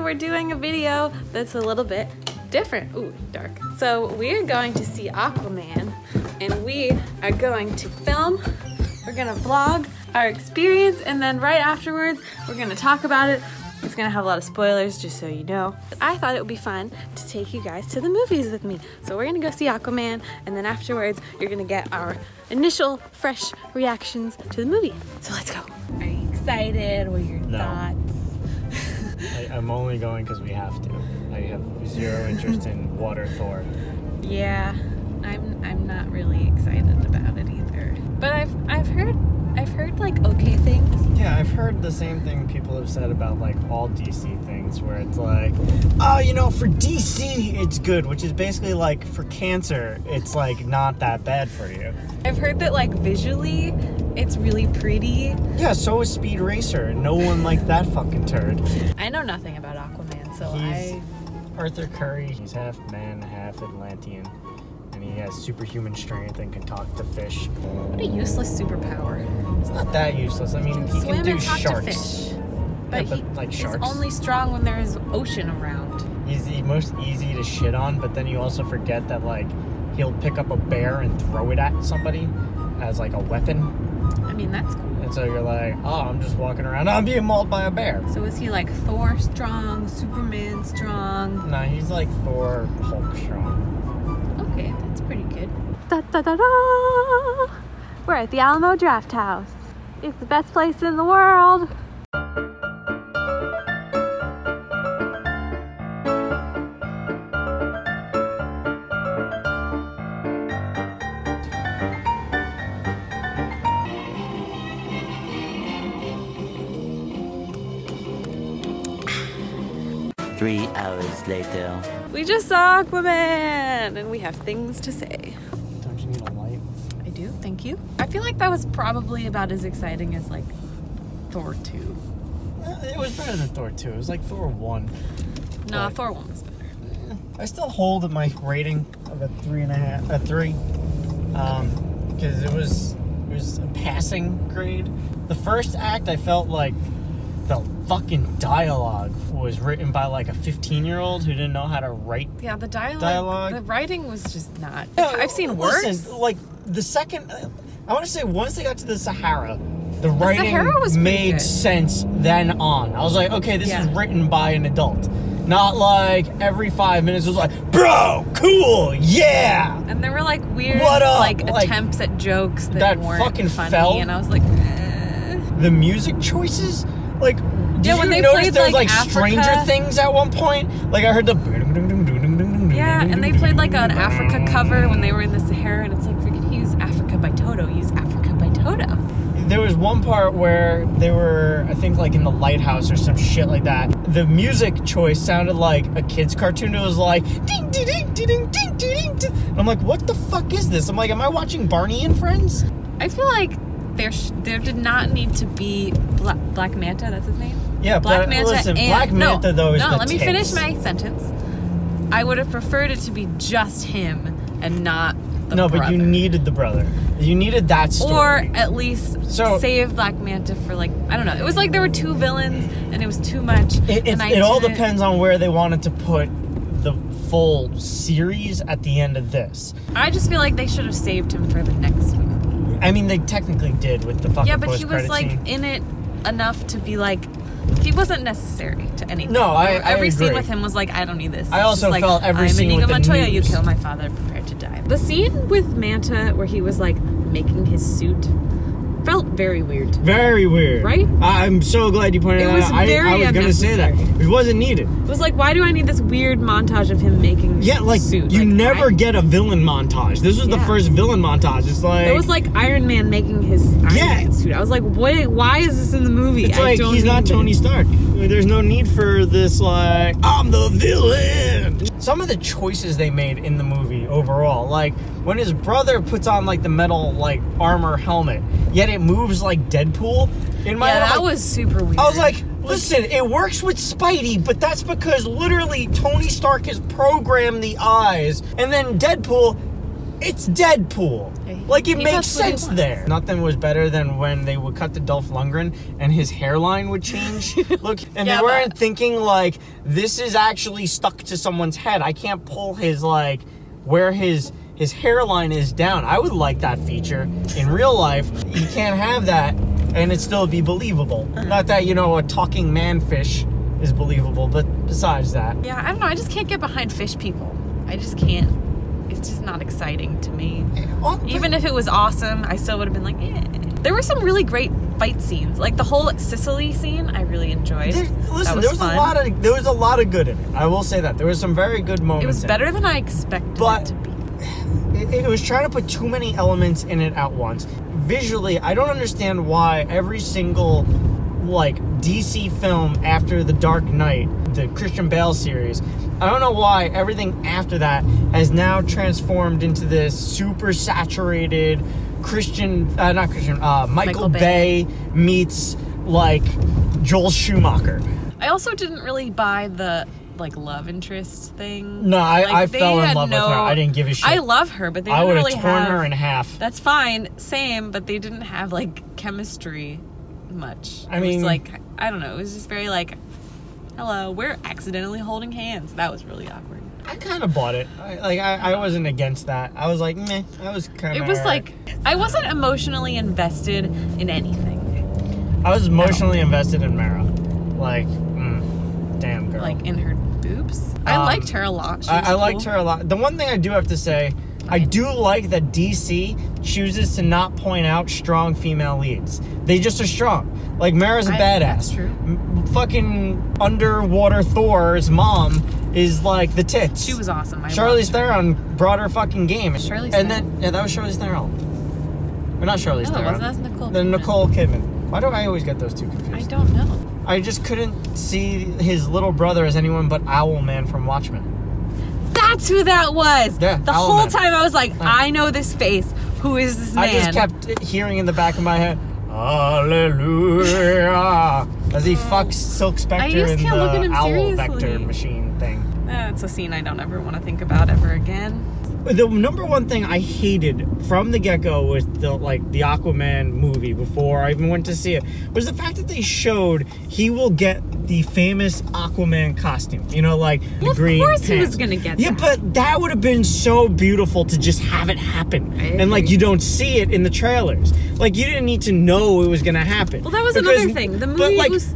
we're doing a video that's a little bit different. Ooh, dark. So we're going to see Aquaman, and we are going to film, we're gonna vlog our experience, and then right afterwards, we're gonna talk about it. It's gonna have a lot of spoilers, just so you know. I thought it would be fun to take you guys to the movies with me. So we're gonna go see Aquaman, and then afterwards, you're gonna get our initial fresh reactions to the movie. So let's go. Are you excited? What are your thoughts? I'm only going because we have to. I have zero interest in water Thor. Yeah, I'm not really excited about it either. But I've heard like okay things. Yeah, I've heard the same thing people have said about like all DC things, where it's like, oh, you know, for DC it's good, which is basically like for cancer, it's like not that bad for you. I've heard that like visually it's really pretty. Yeah, so is Speed Racer. No one liked that fucking turd. I know nothing about Aquaman, so He's Arthur Curry. He's half man, half Atlantean. And he has superhuman strength and can talk to fish. What a useless superpower. It's not that useless. I mean, he can do sharks. To fish. But, yeah, but like sharks. He's only strong when there is ocean around. He's the most easy to shit on, but then you also forget that like he'll pick up a bear and throw it at somebody as like a weapon. I mean, that's cool. And so you're like, oh, I'm just walking around, I'm being mauled by a bear. So is he like Thor strong, Superman strong? No, he's like Thor, Hulk strong. Okay, that's pretty good. Da, da, da, da. We're at the Alamo Draft House. It's the best place in the world. Three hours later. We just saw Aquaman, and we have things to say. Don't you need a light? I do, thank you. I feel like that was probably about as exciting as like Thor 2. It was better than Thor 2. It was like Thor 1. No, Thor 1 was better. I still hold my rating of a 3.5, a 3, because it was a passing grade. The first act, I felt like the fucking dialogue was written by like a 15-year-old who didn't know how to write. Yeah, the dialogue. The writing was just not. I've seen worse. Listen, like the second, I want to say once they got to the Sahara, the writing Sahara was made good. sense then on. I was like, okay, this is written by an adult. Not like every 5 minutes it was like, bro, cool, yeah. And there were like weird like attempts at jokes that weren't fucking funny, fell. and I was like, The music choices, like, did when you they notice played, there was like Africa, Stranger Things at one point? Like I heard the yeah, and they played like an Africa cover when they were in the Sahara, and it's like, freaking use Africa by Toto, use Africa by Toto. There was one part where they were, I think, like in the lighthouse or some shit like that. The music choice sounded like a kid's cartoon. It was like ding ding ding ding ding ding ding. And I'm like, what the fuck is this? I'm like, am I watching Barney and Friends? I feel like there did not need to be Black Manta. That's his name. Yeah, Black Manta. Listen, and, Black Manta though is no. the Let me tits. finish my sentence. I would have preferred it to be just him and not the brother. But you needed the brother. You needed that story. Or at least save Black Manta for like, I don't know. It was like there were two villains and it was too much. It all depends on where they wanted to put the full series at the end of this. I just feel like they should have saved him for the next movie. I mean, they technically did with the fucking yeah, but he was post-credit like scene. in it enough to be like, he wasn't necessary to anything. No, every agree. scene with him was like, I don't need this. I also like, felt every scene with the Montoya, news. you kill my father, prepare to die. The scene with Manta where he was like making his suit felt very weird. Very weird. Right? I'm so glad you pointed that out. I was going to say that. It wasn't needed. It was like, why do I need this weird montage of him making his suit? You never get a villain montage. This was the first villain montage. It's like... It was like Iron Man making his Iron Man suit. I was like, wait, why is this in the movie? It's like, he's not Tony Stark. There's no need for this, like, I'm the villain. Some of the choices they made in the movie overall, like, when his brother puts on, like, the metal, like, armor helmet, yet it moves like Deadpool. In my head, that was super weird. I was like, listen, it works with Spidey, but that's because literally Tony Stark has programmed the eyes, and then Deadpool It's Deadpool. Like, it makes sense there. Nothing was better than when they would cut to Dolph Lundgren and his hairline would change. Look, and they weren't thinking, like, this is actually stuck to someone's head. I can't pull his, like, where his hairline is down. I would like that feature. In real life, you can't have that and it still be believable. Not that, you know, a talking man-fish is believable, but besides that. Yeah, I don't know. I just can't get behind fish people. I just can't. It's just not exciting to me. Even if it was awesome, I still would have been like, eh. There were some really great fight scenes. Like the whole Sicily scene, I really enjoyed. Listen, there was a lot of good in it. I will say that. There was some very good moments. It was better than I expected it to be. It was trying to put too many elements in it at once. Visually, I don't understand why every single, like, DC film after The Dark Knight, the Christian Bale series, I don't know why everything after that has now transformed into this super saturated Michael Bay meets, like, Joel Schumacher. I also didn't really buy the, like, love interest thing. No, I fell in love with her. I didn't give a shit. I love her, but they didn't really have... I would have torn her in half. That's fine, same, but they didn't have, like, chemistry much. I mean... It was, like, I don't know, it was just very, like, hello, we're accidentally holding hands. That was really awkward. I kind of bought it. I wasn't against that. I was like, meh. I was kind of... It was like, I wasn't emotionally invested in anything. I was emotionally invested in Mara. Like, damn girl. Like, in her boobs? I liked her a lot. I liked her a lot. The one thing I do have to say, I do like that DC chooses to not point out strong female leads. They just are strong. Like, Mara's a badass. That's true. Fucking underwater Thor's mom is like the tits. She was awesome. Charlize Theron brought her fucking game. Charlize and Theron? then, that was Charlize Theron. Or not Charlize Theron. That's Nicole Kidman. Then Nicole Kidman. Why do I always get those two confused? I don't know. I just couldn't see his little brother as anyone but Owlman from Watchmen. That's who that was. Yeah, the whole time I was like, I know this face. Who is this man? I just kept hearing in the back of my head, Hallelujah, as he fucks Silk Spectre in the owl vector machine thing. That's a scene I don't ever want to think about ever again. The number one thing I hated from the get-go with the Aquaman movie before I even went to see it was the fact that they showed he will get the famous Aquaman costume. You know, like the green pants. Of course he was going to get that. Yeah, but that would have been so beautiful to just have it happen. And, like, you don't see it in the trailers. Like, you didn't need to know it was going to happen. Well, that was another thing. The movie was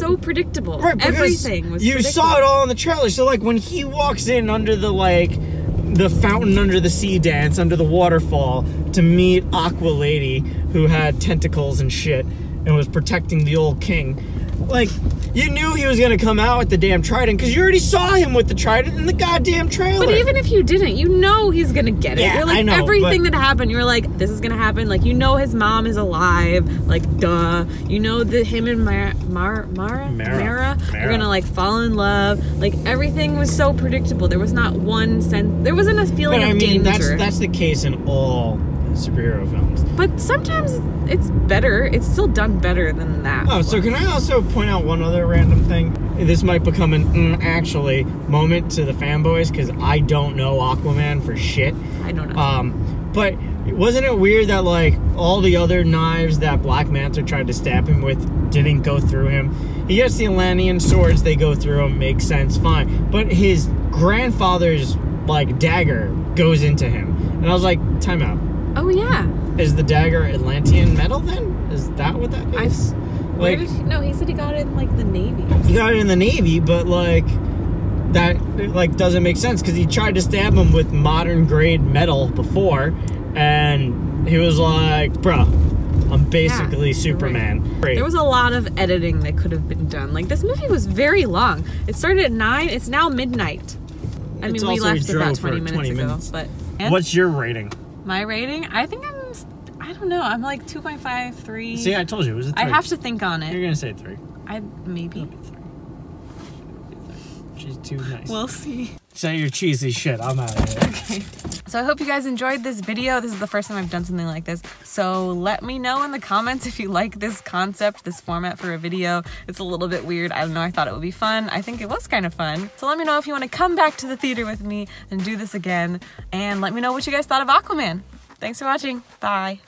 so predictable. Right, everything was predictable. You saw it all in the trailer. So, like, when he walks in under the, like... the fountain under the sea dance under the waterfall to meet Aqua Lady who had tentacles and shit and was protecting the old king. Like, you knew he was going to come out with the damn trident because you already saw him with the trident in the goddamn trailer. But even if you didn't, you know he's going to get it. Yeah, you're like, I know, everything that happened, you're like, this is going to happen. Like, you know his mom is alive. Like, duh. You know that him and Mara are going to, like, fall in love. Like, everything was so predictable. There was not one sense. There wasn't a feeling of danger. That's the case in all superhero films. But sometimes it's better. It's still done better than that. Oh, so can I also point out one other random thing? This might become an actually moment to the fanboys because I don't know Aquaman for shit. I don't know. But wasn't it weird that, like, all the other knives that Black Manta tried to stab him with didn't go through him? He gets the Atlantean swords, they go through him, makes sense, fine. But his grandfather's, like, dagger goes into him. And I was like, time out. Oh, yeah. Is the dagger Atlantean metal then? Is that what that is? Like, no, he said he got it in, like, the Navy. He got it in the Navy, but, like, that, like, doesn't make sense because he tried to stab him with modern grade metal before, and he was like, bruh, I'm basically Superman. Right. There was a lot of editing that could have been done. Like, this movie was very long. It started at 9. It's now midnight. I mean, we left about 20 minutes ago. But what's your rating? My rating? I think I don't know. I'm like 2.5, 3. See, I told you it was a 3. I have to think on it. You're going to say 3. Maybe. 3. She's too nice. We'll see. Say your cheesy shit. I'm out of here. Okay. So I hope you guys enjoyed this video. This is the first time I've done something like this. So let me know in the comments if you like this concept, this format for a video. It's a little bit weird. I don't know, I thought it would be fun. I think it was kind of fun. So let me know if you want to come back to the theater with me and do this again. And let me know what you guys thought of Aquaman. Thanks for watching. Bye.